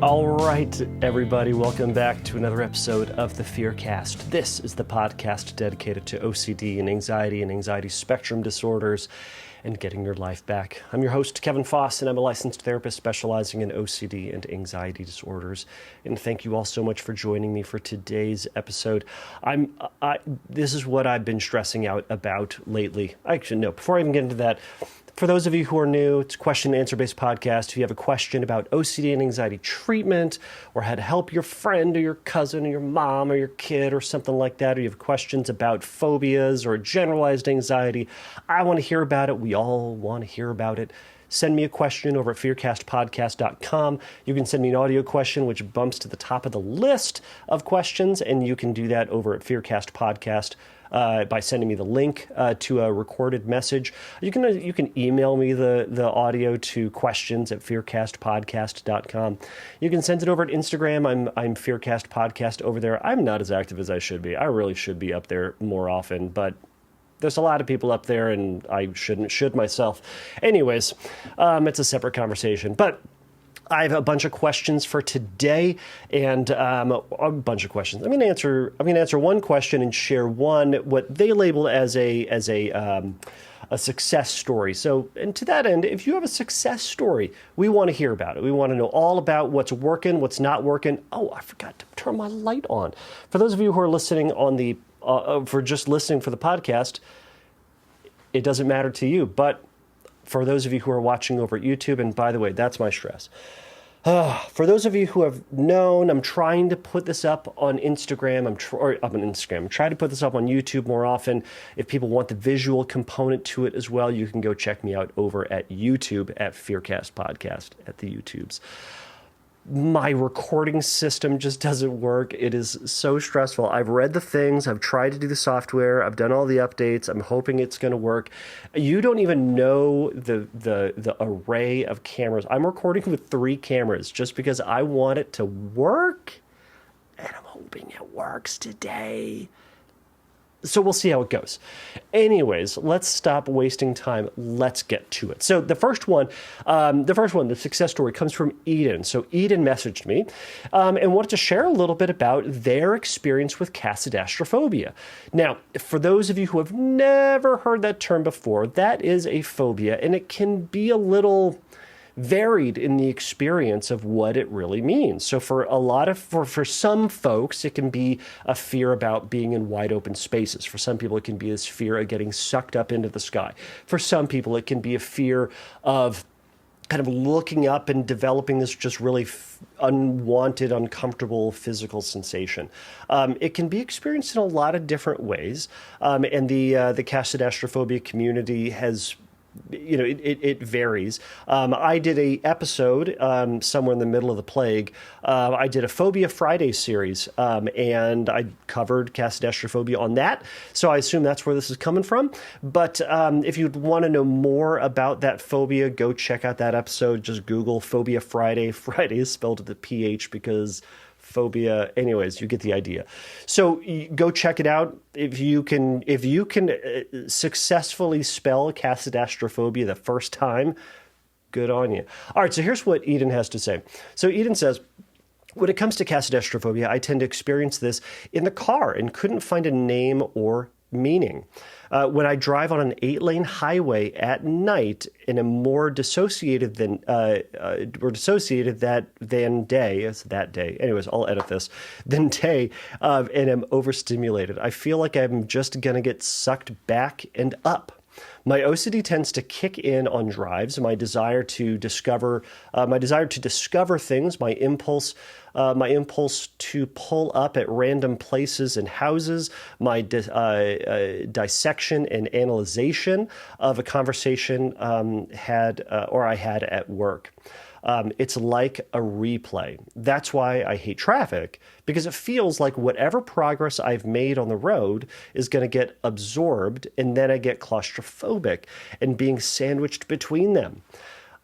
All right, everybody, welcome back to another episode of the Fearcast. This is the podcast dedicated to OCD and anxiety spectrum disorders and getting your life back. I'm your host, Kevin Foss, and I'm a licensed therapist specializing in OCD and anxiety disorders. And thank you all so much for joining me for today's episode. This is what I've been stressing out about lately. Actually, no, before I even get into that, for those of you who are new, it's a question and answer based podcast. If you have a question about OCD and anxiety treatment, or how to help your friend or your cousin or your mom or your kid or something like that, or you have questions about phobias or generalized anxiety, I want to hear about it. We all want to hear about it. Send me a question over at fearcastpodcast.com. You can send me an audio question, which bumps to the top of the list of questions, and you can do that over at Fearcast Podcast by sending me the link to a recorded message. You can email me the audio to questions at fearcastpodcast.com. You can send it over at Instagram. I'm Fearcast Podcast over there. I'm not as active as I should be. I really should be up there more often, but there's a lot of people up there, and I should myself. Anyways, it's a separate conversation. But I have a bunch of questions for today, and a bunch of questions. I'm going to answer one question and share what they labeled as a success story. So, and to that end, if you have a success story, we want to hear about it. We want to know all about what's working, what's not working. Oh, I forgot to turn my light on. For those of you who are listening on the for just listening for the podcast, it doesn't matter to you. But for those of you who are watching over at YouTube, and by the way, that's my stress. For those of you who have known, I'm trying to put this up on Instagram. I'm trying to put this up on YouTube more often. If people want the visual component to it as well, you can go check me out over at YouTube at Fearcast Podcast at the YouTubes. My recording system just doesn't work. It is so stressful. I've read the things. I've tried to do the software. I've done all the updates. I'm hoping it's going to work. You don't even know the array of cameras. I'm recording with 3 cameras just because I want it to work, and I'm hoping it works today. So we'll see how it goes. Anyways, let's stop wasting time. Let's get to it. So the first one, the success story comes from Eden. So Eden messaged me and wanted to share a little bit about their experience with Casadastraphobia. Now, for those of you who have never heard that term before, that is a phobia, and it can be a little varied in the experience of what it really means. So for some folks, it can be a fear about being in wide open spaces. For some people, it can be this fear of getting sucked up into the sky. For some people, it can be a fear of kind of looking up and developing this just really unwanted, uncomfortable physical sensation. It can be experienced in a lot of different ways. And the Casadastraphobia community has, it varies. I did a episode somewhere in the middle of the plague. I did a Phobia Friday series, and I covered Casadastraphobia on that. So I assume that's where this is coming from. But if you'd want to know more about that phobia, go check out that episode. Just Google Phobia Friday. Friday is spelled with a PH because phobia. Anyways, you get the idea. So go check it out. If you can successfully spell Casadastraphobia the first time, good on you. All right, so here's what Eden has to say. So Eden says, when it comes to Casadastraphobia, I tend to experience this in the car and couldn't find a name or meaning. When I drive on an 8-lane highway at night and am more dissociated than day. It's that day. Anyways, I'll edit this. Than day, and am overstimulated. I feel like I'm just gonna get sucked back and up. My OCD tends to kick in on drives. My desire to discover things, my impulse to pull up at random places and houses, my dissection and analyzation of a conversation I had at work. It's like a replay. That's why I hate traffic, because it feels like whatever progress I've made on the road is going to get absorbed, and then I get claustrophobic and being sandwiched between them.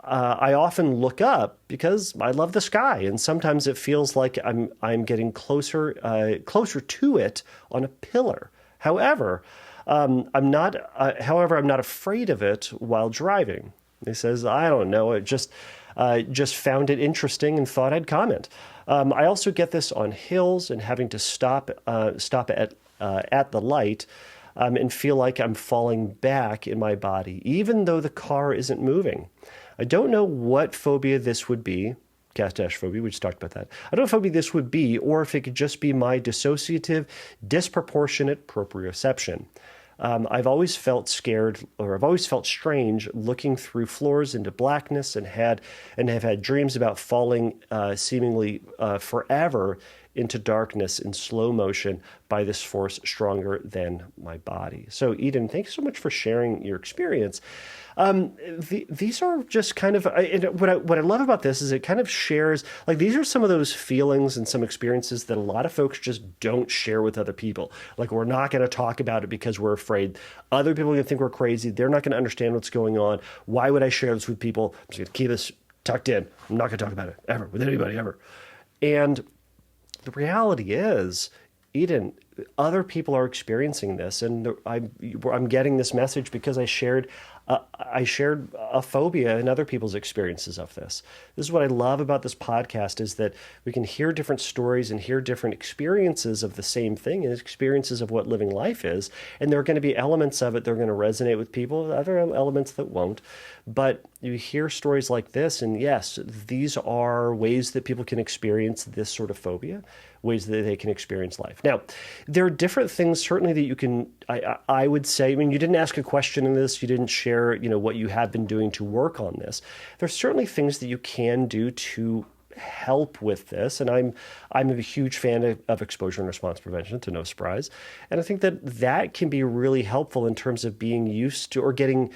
I often look up because I love the sky, and sometimes it feels like I'm getting closer to it on a pillar. However, I'm not afraid of it while driving. He says, I don't know, just found it interesting and thought I'd comment. I also get this on hills and having to stop at the light and feel like I'm falling back in my body, even though the car isn't moving. I don't know what phobia this would be. Casadastraphobia, we just talked about that. I don't know if phobia this would be, or if it could just be my dissociative, disproportionate proprioception. I've always felt scared, or I've always felt strange looking through floors into blackness, and have had dreams about falling seemingly forever into darkness in slow motion by this force stronger than my body. So, Eden, thanks so much for sharing your experience. These are just kind of, what I love about this is it kind of shares, like, these are some of those feelings and some experiences that a lot of folks just don't share with other people. Like, we're not going to talk about it because we're afraid other people are going to think we're crazy. They're not going to understand what's going on. Why would I share this with people? I'm just going to keep this tucked in. I'm not going to talk about it ever with anybody ever. And the reality is, Eden, other people are experiencing this, and I'm getting this message because I shared a phobia in other people's experiences of this. This is what I love about this podcast, is that we can hear different stories and hear different experiences of the same thing, and experiences of what living life is. And there are going to be elements of it that are going to resonate with people, other elements that won't. But you hear stories like this, and yes, these are ways that people can experience this sort of phobia, ways that they can experience life. Now, there are different things certainly that you can, I would say, I mean, you didn't ask a question in this, you didn't share, what you have been doing to work on this. There's certainly things that you can do to help with this, and I'm a huge fan of exposure and response prevention, to no surprise. And I think that can be really helpful in terms of being used to, or getting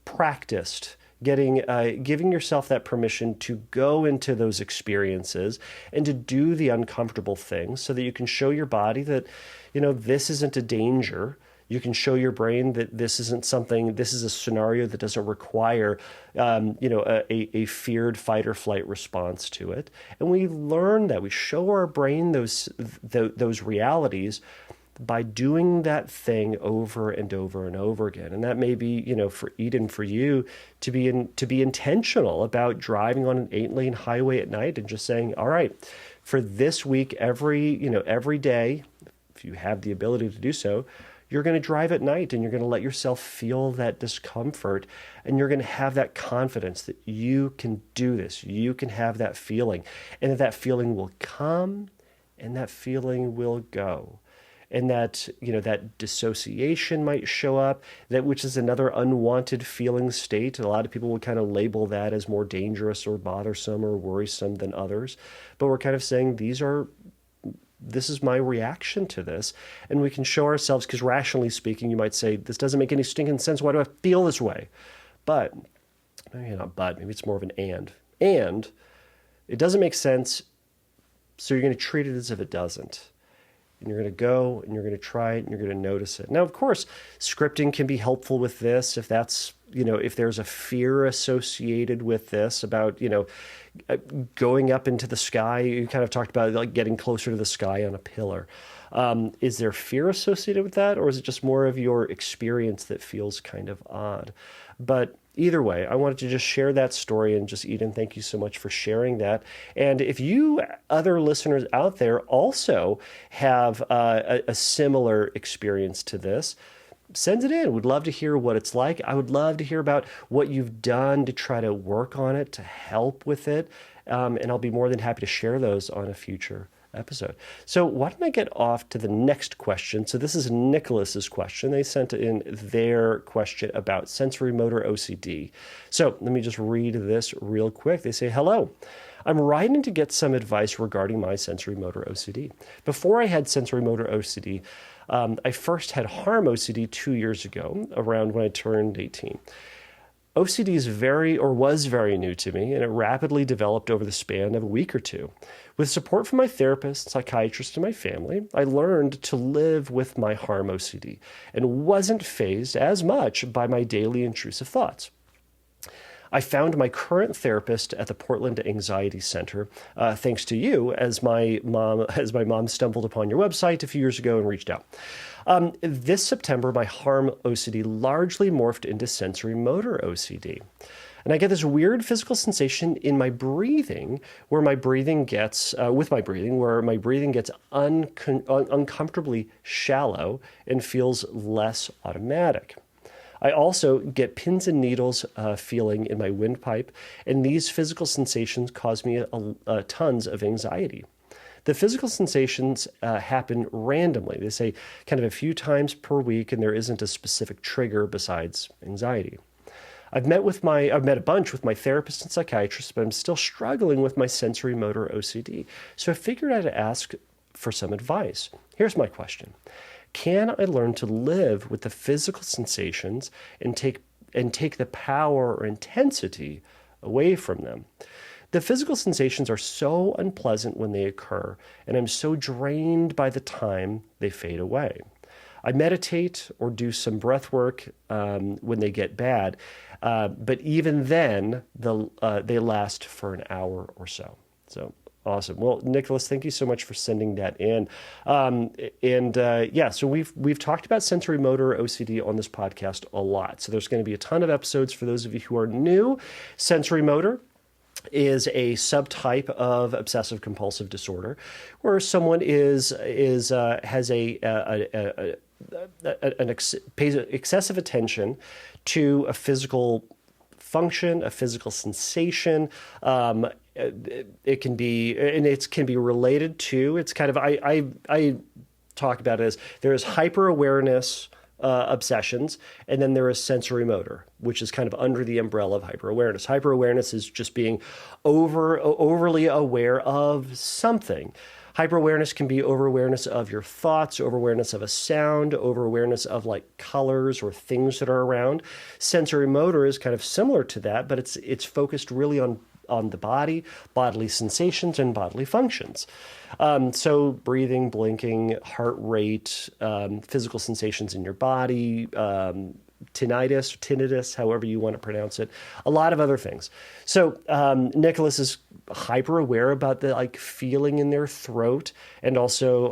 practiced, giving yourself that permission to go into those experiences and to do the uncomfortable things, so that you can show your body that, this isn't a danger. You can show your brain that this isn't something, this is a scenario that doesn't require, a feared fight or flight response to it. And we learn that, we show our brain those realities by doing that thing over and over and over again. And that may be, for Eden, for you to be intentional about driving on an 8-lane highway at night and just saying, all right, for this week, every day, if you have the ability to do so, you're going to drive at night, and you're going to let yourself feel that discomfort, and you're going to have that confidence that you can do this. You can have that feeling, and that feeling will come, and that feeling will go. And that, that dissociation might show up, which is another unwanted feeling state. A lot of people would kind of label that as more dangerous or bothersome or worrisome than others. But we're kind of saying this is my reaction to this. And we can show ourselves, because rationally speaking, you might say, this doesn't make any stinking sense. Why do I feel this way? But, maybe not but, maybe it's more of an and. And it doesn't make sense, so you're going to treat it as if it doesn't. And you're going to go, and you're going to try it, and you're going to notice it. Now, of course, scripting can be helpful with this, if that's, if there's a fear associated with this about, going up into the sky. You kind of talked about, like, getting closer to the sky on a pillar. Is there fear associated with that, or is it just more of your experience that feels kind of odd? But either way, I wanted to just share that story, and just, Eden, thank you so much for sharing that. And if you other listeners out there also have a similar experience to this, send it in. We'd love to hear what it's like. I would love to hear about what you've done to try to work on it, to help with it. And I'll be more than happy to share those on a future episode. So why don't I get off to the next question? So this is Nicholas's question. They sent in their question about sensorimotor OCD. So let me just read this real quick. They say, hello. I'm writing to get some advice regarding my sensorimotor OCD. Before I had sensorimotor OCD, I first had harm OCD 2 years ago, around when I turned 18. OCD was very new to me, and it rapidly developed over the span of a week or two. With support from my therapist, psychiatrist, and my family, I learned to live with my harm OCD and wasn't fazed as much by my daily intrusive thoughts. I found my current therapist at the Portland Anxiety Center, thanks to you, as my mom stumbled upon your website a few years ago and reached out. This September, my harm OCD largely morphed into sensorimotor OCD. And I get this weird physical sensation in my breathing, where my breathing gets, uncomfortably shallow and feels less automatic. I also get pins and needles feeling in my windpipe, and these physical sensations cause me tons of anxiety. The physical sensations happen randomly. They say kind of a few times per week, and there isn't a specific trigger besides anxiety. I've met a bunch with my therapist and psychiatrist, but I'm still struggling with my sensorimotor OCD. So I figured I'd ask for some advice. Here's my question. Can I learn to live with the physical sensations and take the power or intensity away from them? The physical sensations are so unpleasant when they occur, and I'm so drained by the time they fade away. I meditate or do some breath work when they get bad, but even then, they last for an hour or so. So awesome. Well, Nicholas, thank you so much for sending that in. So we've talked about sensorimotor OCD on this podcast a lot. So there's going to be a ton of episodes for those of you who are new. Sensorimotor is a subtype of obsessive compulsive disorder, where someone pays excessive attention to a physical function, a physical sensation. It can be related to. It's kind of I talk about it as there is hyper awareness obsessions, and then there is sensorimotor, which is kind of under the umbrella of hyper-awareness. Hyper-awareness is just being overly aware of something. Hyper-awareness can be over-awareness of your thoughts, over-awareness of a sound, over-awareness of like colors or things that are around. Sensorimotor is kind of similar to that, but it's focused really on the body, bodily sensations, and bodily functions. So breathing, blinking, heart rate, physical sensations in your body, tinnitus, however you want to pronounce it, a lot of other things. So Nicholas is hyper aware about the like feeling in their throat, and also,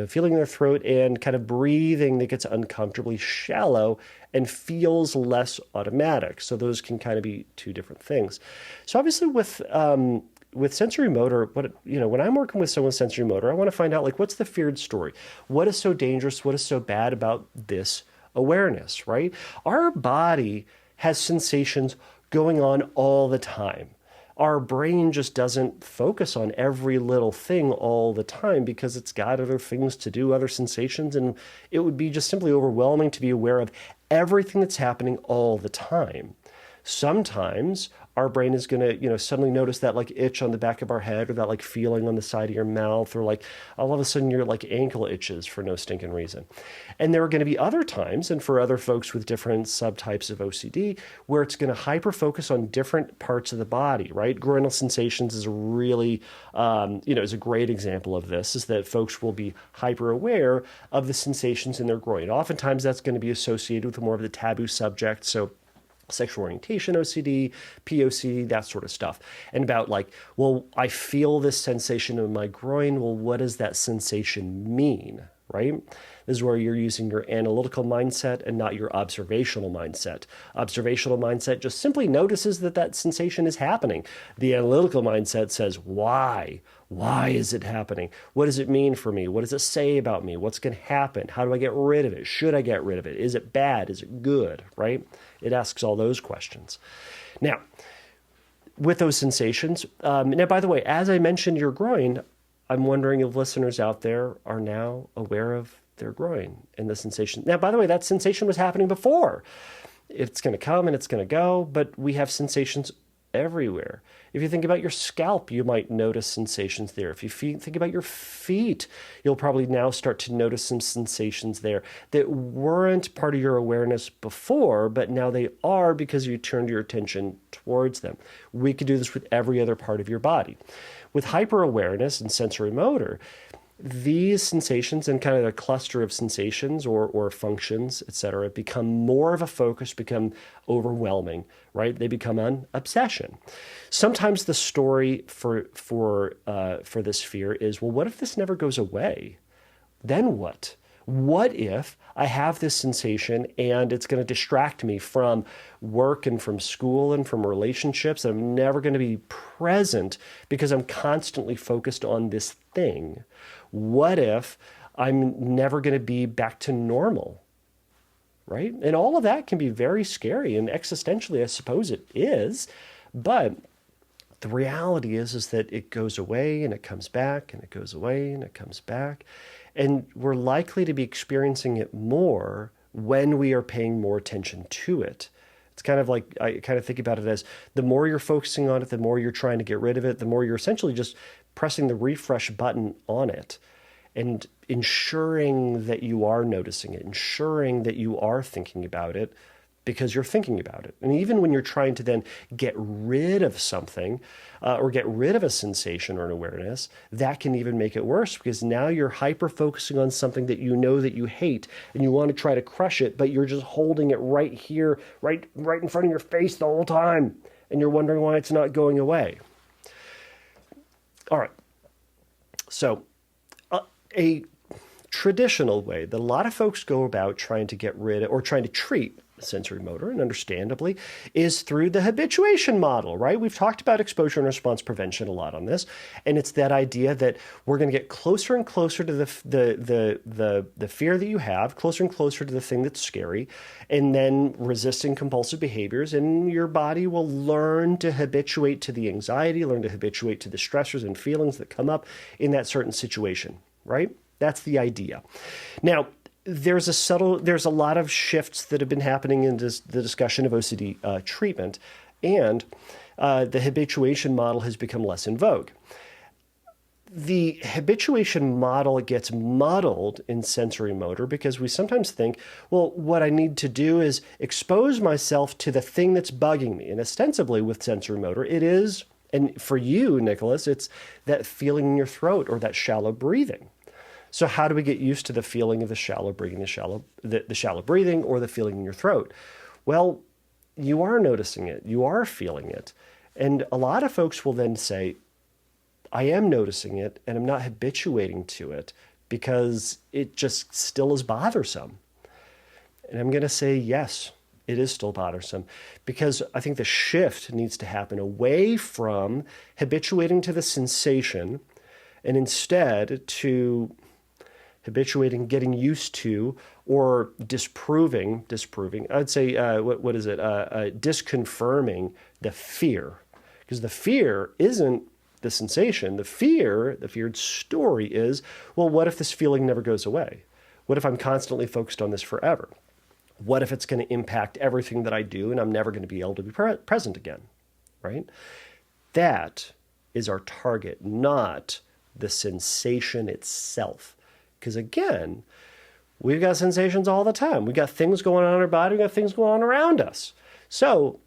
feeling in their throat and kind of breathing that gets uncomfortably shallow and feels less automatic. So those can kind of be two different things. So obviously with sensorimotor, when I'm working with someone with sensorimotor, I want to find out like what's the feared story? What is so dangerous? What is so bad about this awareness, right? Our body has sensations going on all the time. Our brain just doesn't focus on every little thing all the time because it's got other things to do, other sensations, and it would be just simply overwhelming to be aware of everything that's happening all the time. Sometimes our brain is going to, suddenly notice that like itch on the back of our head, or that like feeling on the side of your mouth, or like all of a sudden your like ankle itches for no stinking reason. And there are going to be other times, and for other folks with different subtypes of OCD, where it's going to hyper focus on different parts of the body, right? Groinal sensations is a really, is a great example of this, is that folks will be hyper aware of the sensations in their groin. Oftentimes that's going to be associated with more of the taboo subject. So sexual orientation OCD, POCD, that sort of stuff. And about like, well, I feel this sensation in my groin. Well, what does that sensation mean, right? This is where you're using your analytical mindset and not your observational mindset. Observational mindset just simply notices that sensation is happening. The analytical mindset says, why? Why is it happening? What does it mean for me? What does it say about me? What's going to happen? How do I get rid of it? Should I get rid of it? Is it bad? Is it good, right? It asks all those questions. Now, with those sensations, now, by the way, as I mentioned your groin, I'm wondering if listeners out there are now aware of their groin and the sensation. Now, by the way, that sensation was happening before. It's going to come and it's going to go, but we have sensations everywhere. If you think about your scalp, you might notice sensations there. If you think about your feet, you'll probably now start to notice some sensations there that weren't part of your awareness before, but now they are because you turned your attention towards them. We could do this with every other part of your body. With hyper-awareness and sensorimotor, these sensations and kind of a cluster of sensations or functions, etc., become more of a focus, become overwhelming, right? They become an obsession. Sometimes the story for this fear is, well, what if this never goes away? Then what? What if I have this sensation and it's going to distract me from work and from school and from relationships, and I'm never going to be present because I'm constantly focused on this thing? What if I'm never going to be back to normal, right? And all of that can be very scary, and existentially, I suppose it is, but the reality is that it goes away and it comes back and it goes away and it comes back. And we're likely to be experiencing it more when we are paying more attention to it. It's kind of like, I kind of think about it as the more you're focusing on it, the more you're trying to get rid of it, the more you're essentially just pressing the refresh button on it and ensuring that you are noticing it, ensuring that you are thinking about it, because you're thinking about it. And even when you're trying to then get rid of something or get rid of a sensation or an awareness, that can even make it worse, because now you're hyper-focusing on something that you know that you hate and you want to try to crush it, but you're just holding it right here, right in front of your face the whole time, and you're wondering why it's not going away. All right. So a traditional way that a lot of folks go about trying to get rid of or trying to treat sensorimotor, and understandably, is through the habituation model, right? We've talked about exposure and response prevention a lot on this, and it's that idea that we're going to get closer and closer to the fear that you have, closer and closer to the thing that's scary, and then resisting compulsive behaviors, and your body will learn to habituate to the anxiety, learn to habituate to the stressors and feelings that come up in that certain situation, right? That's the idea. Now, there's a lot of shifts that have been happening in the discussion of OCD treatment, and the habituation model has become less in vogue. The habituation model gets muddled in sensorimotor because we sometimes think, well, what I need to do is expose myself to the thing that's bugging me. And ostensibly with sensorimotor, it is, and for you, Nicholas, it's that feeling in your throat or that shallow breathing. So how do we get used to the feeling of the shallow breathing, the shallow breathing, or the feeling in your throat? Well, you are noticing it. You are feeling it. And a lot of folks will then say, I am noticing it, and I'm not habituating to it because it just still is bothersome. And I'm going to say, yes, it is still bothersome, because I think the shift needs to happen away from habituating to the sensation and instead to habituating, getting used to, or disproving, I'd say, disconfirming the fear. Because the fear isn't the sensation. The feared story is, well, what if this feeling never goes away? What if I'm constantly focused on this forever? What if it's going to impact everything that I do and I'm never going to be able to be present again, right? That is our target, not the sensation itself. Because again, we've got sensations all the time. We've got things going on in our body. We've got things going on around us. So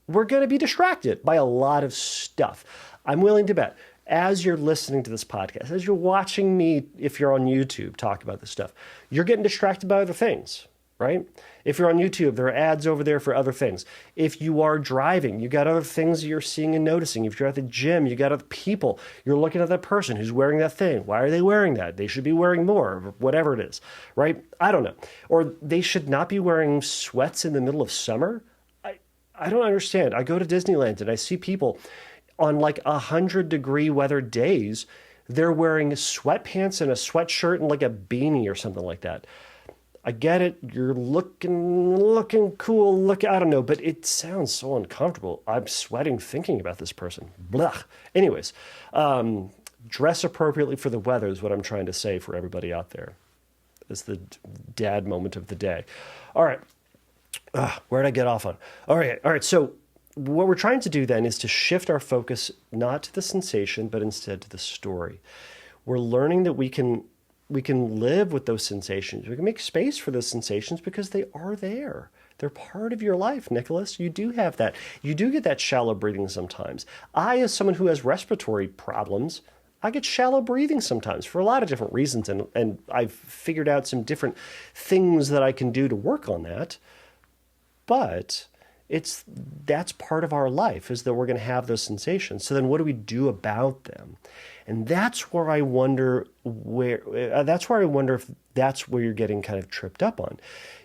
we're going to be distracted by a lot of stuff. I'm willing to bet, as you're listening to this podcast, as you're watching me, if you're on YouTube, talk about this stuff, you're getting distracted by other things, right? If you're on YouTube, there are ads over there for other things. If you are driving, you got other things that you're seeing and noticing. If you're at the gym, you got other people. You're looking at that person who's wearing that thing. Why are they wearing that? They should be wearing more, whatever it is, right? I don't know. Or they should not be wearing sweats in the middle of summer. I don't understand. I go to Disneyland and I see people on like 100-degree weather days, they're wearing sweatpants and a sweatshirt and like a beanie or something like that. I get it. You're looking cool. I don't know, but it sounds so uncomfortable. I'm sweating thinking about this person. Blah. Anyways, dress appropriately for the weather is what I'm trying to say for everybody out there. It's the dad moment of the day. All right. Where did I get off on? All right. So what we're trying to do then is to shift our focus not to the sensation, but instead to the story. We're learning that we can live with those sensations. We can make space for those sensations because they are there. They're part of your life, Nicholas. You do have that. You do get that shallow breathing sometimes. I, as someone who has respiratory problems, I get shallow breathing sometimes for a lot of different reasons. And I've figured out some different things that I can do to work on that. But That's part of our life, is that we're going to have those sensations. So then what do we do about them? And that's where I wonder if that's where you're getting kind of tripped up on.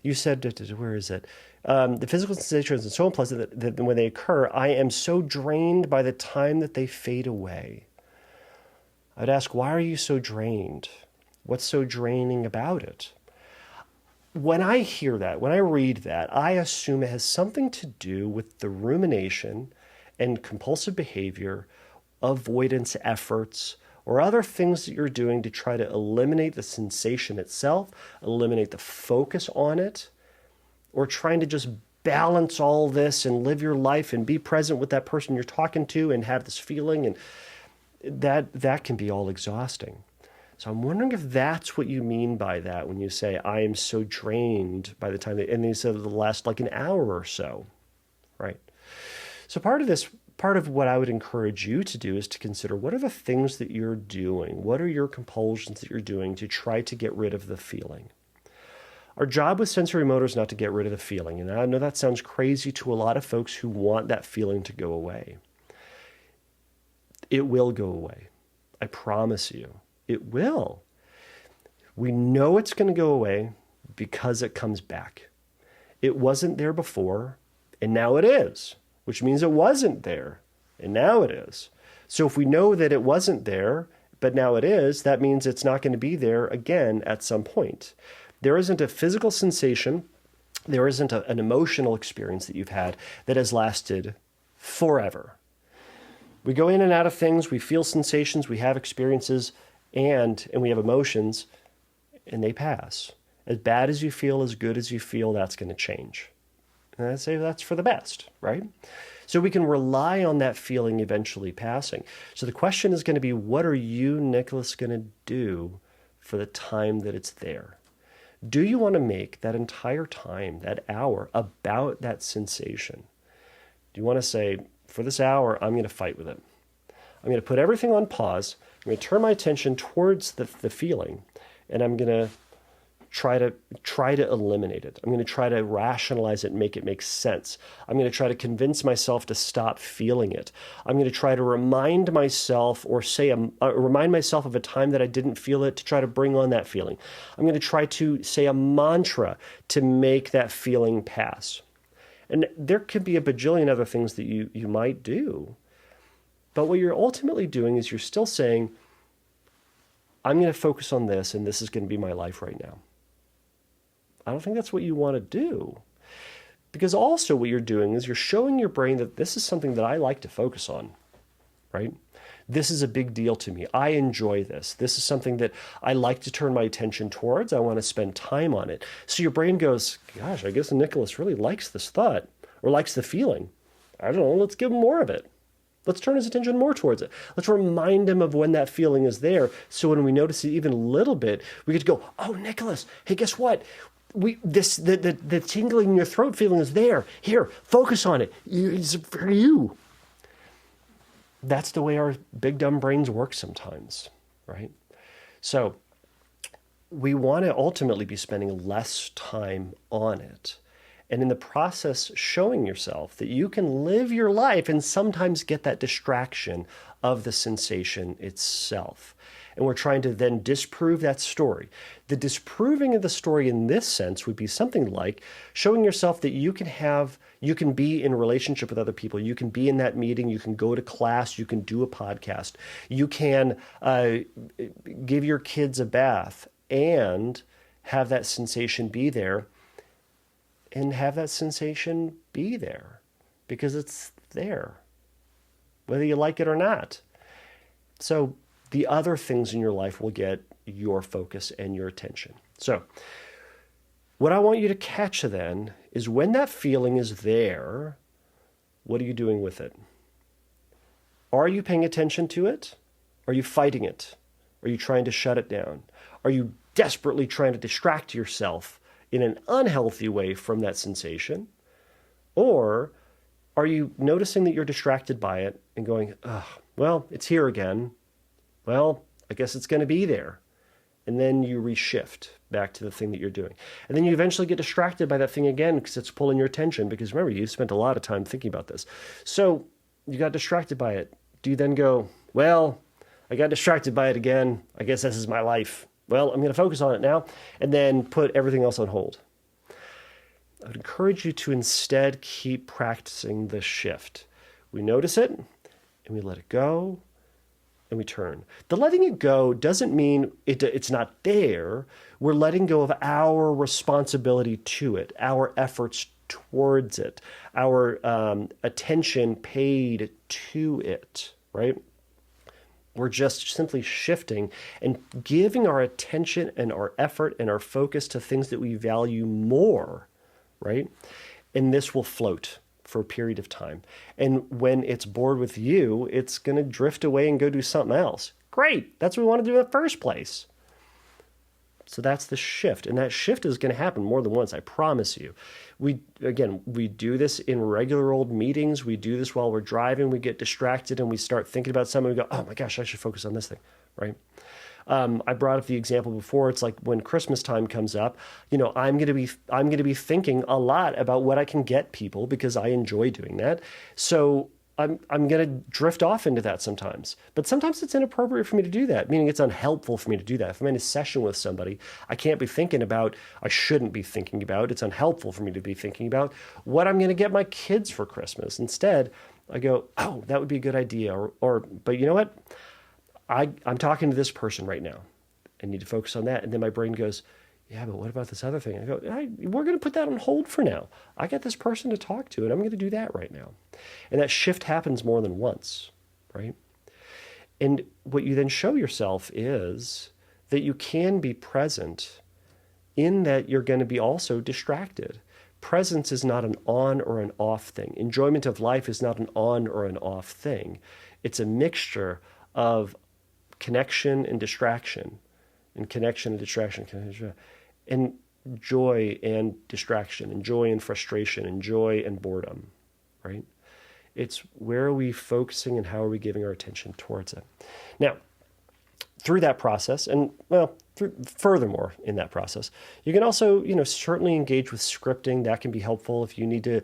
You said, where is it? The physical sensations are so unpleasant that when they occur, I am so drained by the time that they fade away. I'd ask, why are you so drained? What's so draining about it? When I hear that, when I read that, I assume it has something to do with the rumination and compulsive behavior, avoidance efforts, or other things that you're doing to try to eliminate the sensation itself, eliminate the focus on it, or trying to just balance all this and live your life and be present with that person you're talking to and have this feeling, and that can be all exhausting. So I'm wondering if that's what you mean by that when you say, I am so drained by the time and you said it'll last like an hour or so, right? So part of what I would encourage you to do is to consider, what are the things that you're doing? What are your compulsions that you're doing to try to get rid of the feeling? Our job with sensorimotor is not to get rid of the feeling. And I know that sounds crazy to a lot of folks who want that feeling to go away. It will go away. I promise you. It will. We know it's going to go away because it comes back. It wasn't there before, and now it is, which means it wasn't there, and now it is. So if we know that it wasn't there, but now it is, that means it's not going to be there again at some point. There isn't a physical sensation, there isn't an emotional experience that you've had that has lasted forever. We go in and out of things, we feel sensations, we have experiences, and we have emotions, and they pass. As bad as you feel, as good as you feel, that's going to change. And I'd say that's for the best, right? So we can rely on that feeling eventually passing. So the question is going to be, what are you, Nicholas, going to do for the time that it's there? Do you want to make that entire time, that hour, about that sensation? Do you want to say, for this hour, I'm going to fight with it. I'm going to put everything on pause. I'm going to turn my attention towards the feeling, and I'm going to try to eliminate it. I'm going to try to rationalize it and make it make sense. I'm going to try to convince myself to stop feeling it. I'm going to try to remind myself or remind myself of a time that I didn't feel it to try to bring on that feeling. I'm going to try to say a mantra to make that feeling pass. And there could be a bajillion other things that you might do. But what you're ultimately doing is you're still saying, I'm going to focus on this, and this is going to be my life right now. I don't think that's what you want to do. Because also what you're doing is you're showing your brain that this is something that I like to focus on, right? This is a big deal to me. I enjoy this. This is something that I like to turn my attention towards. I want to spend time on it. So your brain goes, gosh, I guess Nicholas really likes this thought or likes the feeling. I don't know, let's give him more of it. Let's turn his attention more towards it. Let's remind him of when that feeling is there. So when we notice it even a little bit, we get to go, oh, Nicholas, hey, guess what? The tingling in your throat feeling is there. Here, focus on it. It's for you. That's the way our big dumb brains work sometimes, right? So we want to ultimately be spending less time on it. And in the process, showing yourself that you can live your life and sometimes get that distraction of the sensation itself. And we're trying to then disprove that story. The disproving of the story in this sense would be something like showing yourself that you can be in a relationship with other people. You can be in that meeting. You can go to class. You can do a podcast. You can give your kids a bath and have that sensation be there. And have that sensation be there because it's there, whether you like it or not. So the other things in your life will get your focus and your attention. So what I want you to catch then is when that feeling is there, what are you doing with it? Are you paying attention to it? Are you fighting it? Are you trying to shut it down? Are you desperately trying to distract yourself in an unhealthy way from that sensation? Or are you noticing that you're distracted by it and going, well, it's here again. Well, I guess it's going to be there. And then you reshift back to the thing that you're doing. And then you eventually get distracted by that thing again because it's pulling your attention. Because remember, you spent a lot of time thinking about this. So you got distracted by it. Do you then go, well, I got distracted by it again. I guess this is my life. Well, I'm going to focus on it now. And then put everything else on hold. I would encourage you to instead keep practicing the shift. We notice it, and we let it go, and we turn. The letting it go doesn't mean it's not there. We're letting go of our responsibility to it, our efforts towards it, our attention paid to it, right? We're just simply shifting and giving our attention and our effort and our focus to things that we value more, right? And this will float for a period of time. And when it's bored with you, it's going to drift away and go do something else. Great. That's what we want to do in the first place. So that's the shift. And that shift is going to happen more than once, I promise you. We do this in regular old meetings. We do this while we're driving. We get distracted and we start thinking about something. We go, oh my gosh, I should focus on this thing, right? I brought up the example before. It's like when Christmas time comes up, I'm going to be thinking a lot about what I can get people because I enjoy doing that. So I'm going to drift off into that sometimes. But sometimes it's inappropriate for me to do that, meaning it's unhelpful for me to do that. If I'm in a session with somebody, I shouldn't be thinking about, it's unhelpful for me to be thinking about what I'm going to get my kids for Christmas. Instead, I go, oh, that would be a good idea. But you know what? I'm talking to this person right now. I need to focus on that. And then my brain goes, yeah, but what about this other thing? I go, we're going to put that on hold for now. I got this person to talk to, and I'm going to do that right now. And that shift happens more than once, right? And what you then show yourself is that you can be present in that you're going to be also distracted. Presence is not an on or an off thing. Enjoyment of life is not an on or an off thing. It's a mixture of connection and distraction, and connection and distraction, and joy and distraction, and joy and frustration, and joy and boredom, right? It's where are we focusing and how are we giving our attention towards it? Now, through that process, and furthermore in that process, you can also, certainly engage with scripting. That can be helpful if you need to.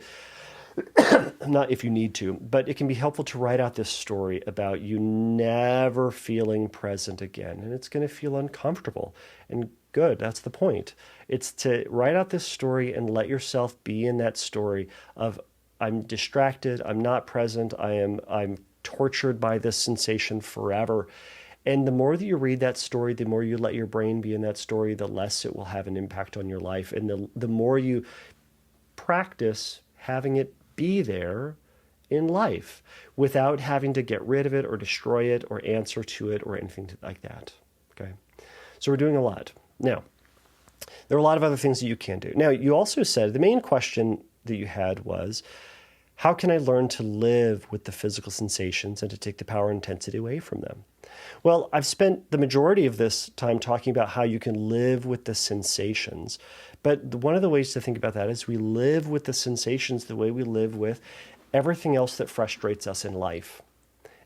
Not if you need to, but it can be helpful to write out this story about you never feeling present again. And it's going to feel uncomfortable. And good, that's the point. It's to write out this story and let yourself be in that story of I'm distracted, I'm not present, I'm tortured by this sensation forever. And the more that you read that story, the more you let your brain be in that story, the less it will have an impact on your life. And the more you practice having it be there in life without having to get rid of it or destroy it or answer to it or anything like that. Okay. So we're doing a lot. Now, there are a lot of other things that you can do. Now, you also said the main question that you had was, how can I learn to live with the physical sensations and to take the power and intensity away from them? Well, I've spent the majority of this time talking about how you can live with the sensations. But one of the ways to think about that is we live with the sensations the way we live with everything else that frustrates us in life.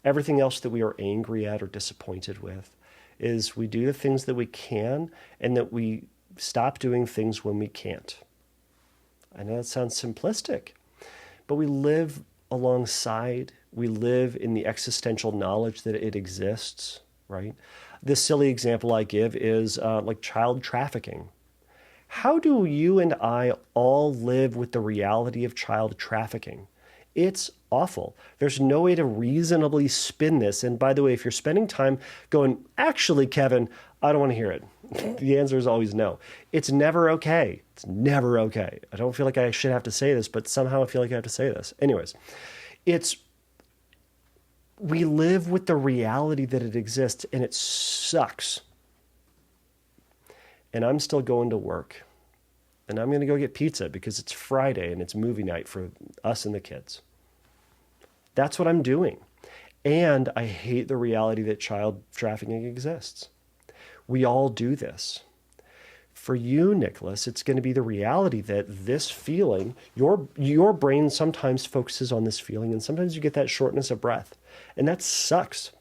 Everything else that we are angry at or disappointed with is we do the things that we can and that we stop doing things when we can't. I know that sounds simplistic, but we live alongside, we live in the existential knowledge that it exists, right? This silly example I give is like child trafficking. How do you and I all live with the reality of child trafficking? It's awful. There's no way to reasonably spin this. And by the way, if you're spending time going, actually, Kevin, I don't want to hear it. The answer is always no. It's never okay. It's never okay. I don't feel like I should have to say this, but somehow I feel like I have to say this. Anyways, we live with the reality that it exists, and it sucks. And I'm still going to work. And I'm going to go get pizza because it's Friday and it's movie night for us and the kids. That's what I'm doing. And I hate the reality that child trafficking exists. We all do this. For you, Nicholas, it's going to be the reality that this feeling, your brain sometimes focuses on this feeling, and sometimes you get that shortness of breath. And that sucks.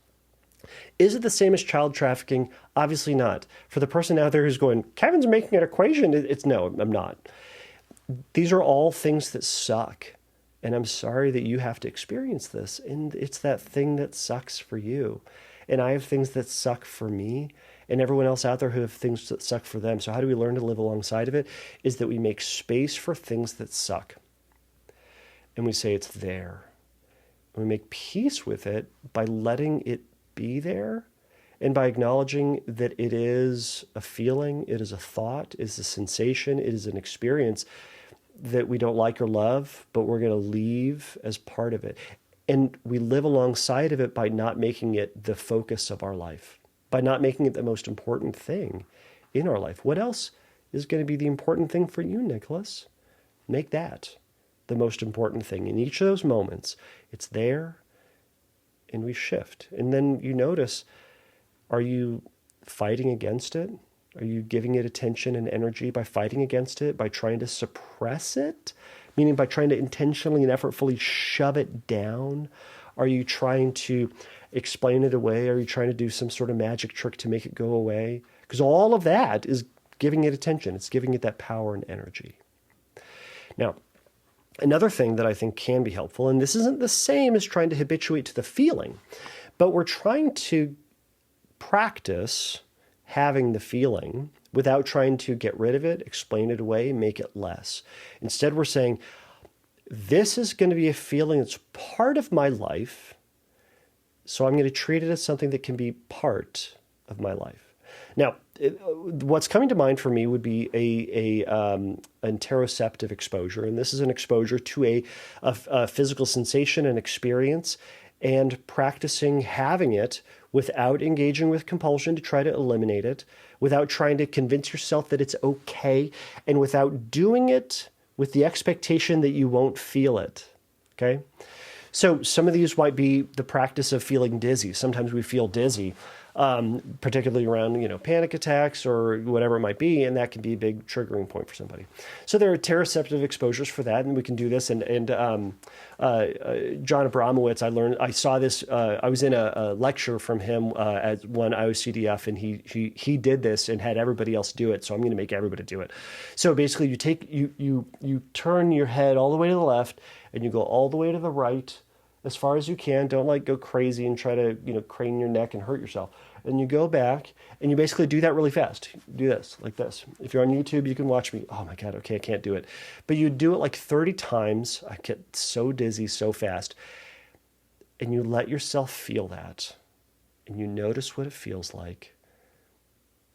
Is it the same as child trafficking? Obviously not. For the person out there who's going, Kevin's making an equation, it's no, I'm not. These are all things that suck. And I'm sorry that you have to experience this. And it's that thing that sucks for you. And I have things that suck for me, and everyone else out there who have things that suck for them. So how do we learn to live alongside of it? Is that we make space for things that suck. And we say it's there. And we make peace with it by letting it be there, and by acknowledging that it is a feeling, it is a thought, it is a sensation, it is an experience that we don't like or love, but we're going to leave as part of it. And we live alongside of it by not making it the focus of our life, by not making it the most important thing in our life. What else is going to be the important thing for you, Nicholas? Make that the most important thing. In each of those moments, it's there, and we shift. And then you notice, are you fighting against it? Are you giving it attention and energy by fighting against it, by trying to suppress it? Meaning by trying to intentionally and effortfully shove it down? Are you trying to explain it away? Are you trying to do some sort of magic trick to make it go away? Because all of that is giving it attention. It's giving it that power and energy. Now, another thing that I think can be helpful, and this isn't the same as trying to habituate to the feeling, but we're trying to practice having the feeling without trying to get rid of it, explain it away, make it less. Instead, we're saying, this is going to be a feeling that's part of my life, so I'm going to treat it as something that can be part of my life. Now, what's coming to mind for me would be an interoceptive exposure, and this is an exposure to a physical sensation and experience, and practicing having it without engaging with compulsion to try to eliminate it, without trying to convince yourself that it's okay, and without doing it with the expectation that you won't feel it, okay? So some of these might be the practice of feeling dizzy. Sometimes we feel dizzy, particularly around, panic attacks or whatever it might be, and that can be a big triggering point for somebody. So there are interoceptive exposures for that, and we can do this. And John Abramowitz, I saw this. I was in a lecture from him at one IOCDF, and he did this and had everybody else do it. So I'm going to make everybody do it. So basically, you turn your head all the way to the left, and you go all the way to the right as far as you can. Don't go crazy and try to, crane your neck and hurt yourself. And you go back and you basically do that really fast. Do this, like this. If you're on YouTube, you can watch me. Oh my God, okay, I can't do it. But you do it like 30 times. I get so dizzy so fast. And you let yourself feel that. And you notice what it feels like.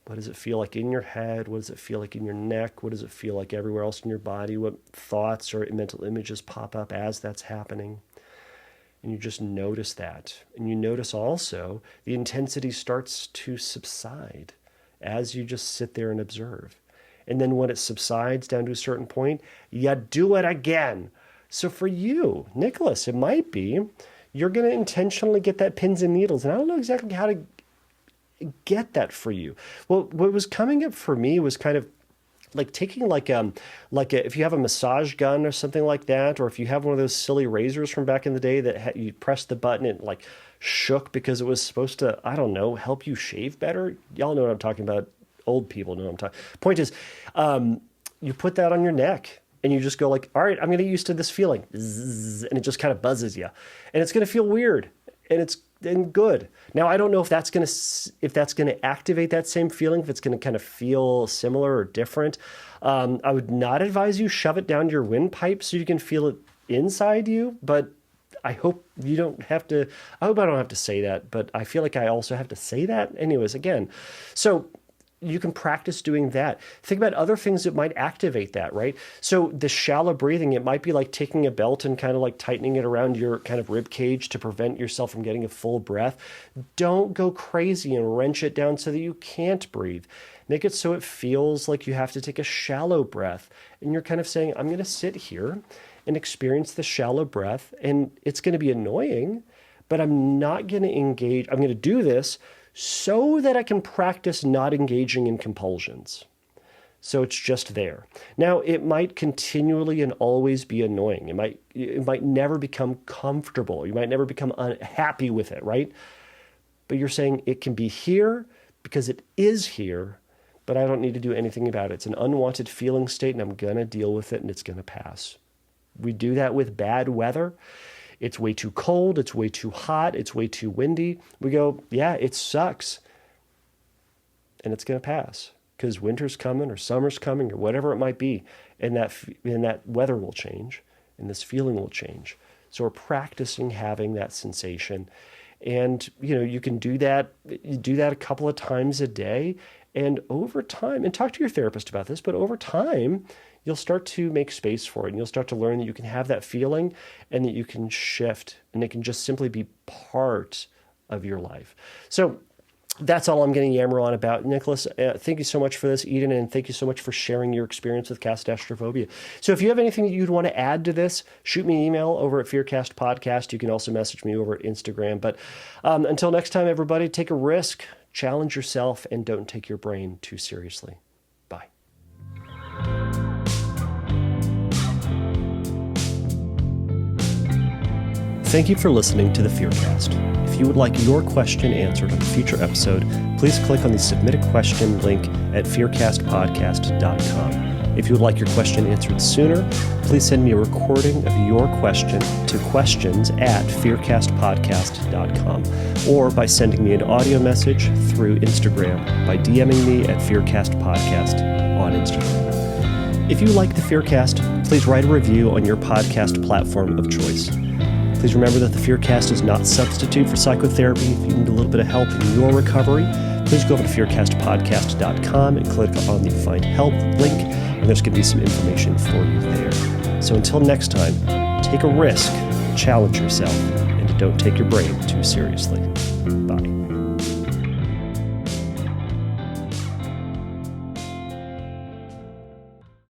What does it feel like in your head? What does it feel like in your neck? What does it feel like everywhere else in your body? What thoughts or mental images pop up as that's happening? And you just notice that. And you notice also the intensity starts to subside as you just sit there and observe. And then when it subsides down to a certain point, you do it again. So for you, Nicholas, it might be you're going to intentionally get that pins and needles. And I don't know exactly how to get that for you. Well, what was coming up for me was kind of like taking if you have a massage gun or something like that, or if you have one of those silly razors from back in the day that you press the button and like shook because it was supposed to, I don't know, help you shave better. Y'all know what I'm talking about. Old people know what I'm talking. Point is, you put that on your neck and you just go like, all right, I'm going to get used to this feeling. Zzz, and it just kind of buzzes you, and it's going to feel weird, and it's good. Now, I don't know if that's going to activate that same feeling, if it's going to kind of feel similar or different. I would not advise you shove it down your windpipe so you can feel it inside you, but I hope you don't have to. I hope I don't have to say that, but I feel like I also have to say that. Anyways, again, so you can practice doing that. Think about other things that might activate that, right? So the shallow breathing, it might be like taking a belt and kind of like tightening it around your kind of rib cage to prevent yourself from getting a full breath. Don't go crazy and wrench it down so that you can't breathe. Make it so it feels like you have to take a shallow breath. And you're kind of saying, I'm going to sit here and experience the shallow breath. And it's going to be annoying, but I'm not going to engage. I'm going to do this so that I can practice not engaging in compulsions. So it's just there. Now, it might continually and always be annoying. It might never become comfortable. You might never become unhappy with it, right? but you're saying it can be here because it is here, but I don't need to do anything about it. It's an unwanted feeling state, and I'm going to deal with it, and it's going to pass. We do that with bad weather. It's way too cold. It's way too hot. It's way too windy. We go, yeah, it sucks. And it's going to pass because winter's coming or summer's coming or whatever it might be. And that weather will change and this feeling will change. So we're practicing having that sensation. And, you can do that. You do that a couple of times a day. And over time, and talk to your therapist about this, but over time, you'll start to make space for it. And you'll start to learn that you can have that feeling and that you can shift and it can just simply be part of your life. So that's all I'm going to yammer on about. Nicholas, thank you so much for this, Eden, and thank you so much for sharing your experience with Casadastraphobia. So if you have anything that you'd want to add to this, shoot me an email over at Fearcast Podcast. You can also message me over at Instagram. But until next time, everybody, take a risk, challenge yourself, and don't take your brain too seriously. Bye. Thank you for listening to the Fearcast. If you would like your question answered on a future episode, please click on the Submit a Question link at fearcastpodcast.com. If you would like your question answered sooner, please send me a recording of your question to questions@fearcastpodcast.com or by sending me an audio message through Instagram by DMing me at fearcastpodcast on Instagram. If you like the Fearcast, please write a review on your podcast platform of choice. Please remember that the Fearcast is not a substitute for psychotherapy. If you need a little bit of help in your recovery, please go over to fearcastpodcast.com and click on the Find Help link, and there's going to be some information for you there. So until next time, take a risk, challenge yourself, and don't take your brain too seriously. Bye.